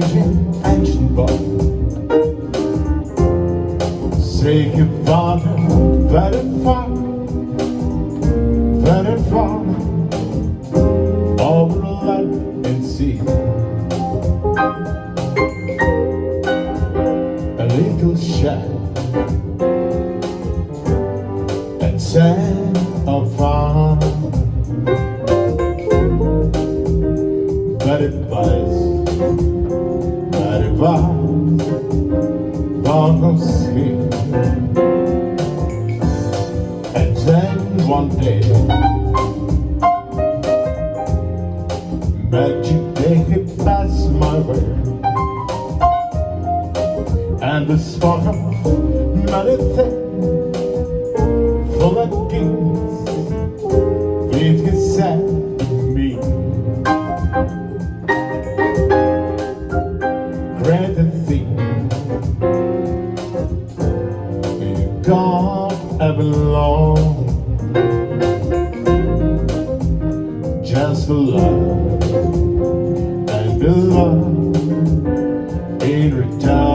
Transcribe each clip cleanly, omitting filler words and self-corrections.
stretching action ball. Take your father very far, over land and sea. A little shack and sand of fun. Very wise, vamos here. And then one day, magic day hit past my way, and the spark of many things full of kings with his said to me. Greater thing God ever long, just the love and the love in return.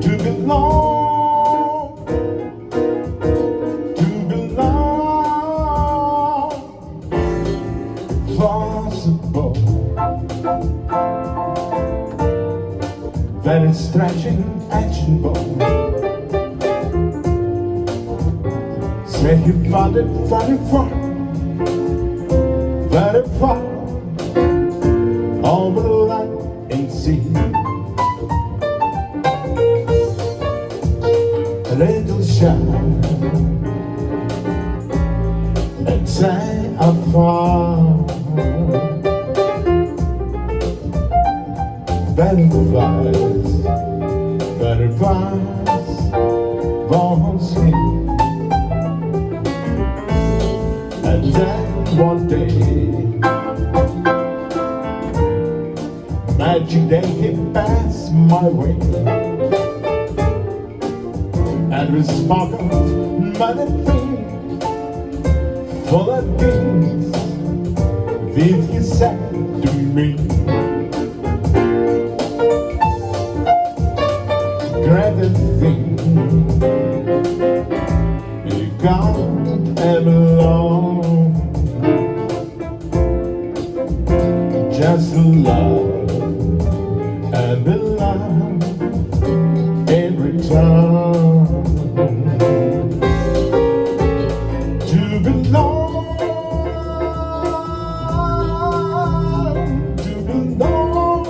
To belong, to belong. Possible that is stretching action ball. Say you found it very far, over the land and sea. A little shine and say afar. Very wise, once here. And then one day, magic day hit past my way, and we spark of many things full of kings with he said to me. Greater thing you can't ever long, just love and the love in return. To belong, to belong,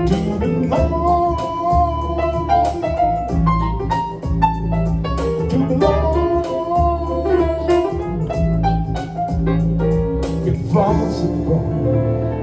to belong, to belong. It falls apart.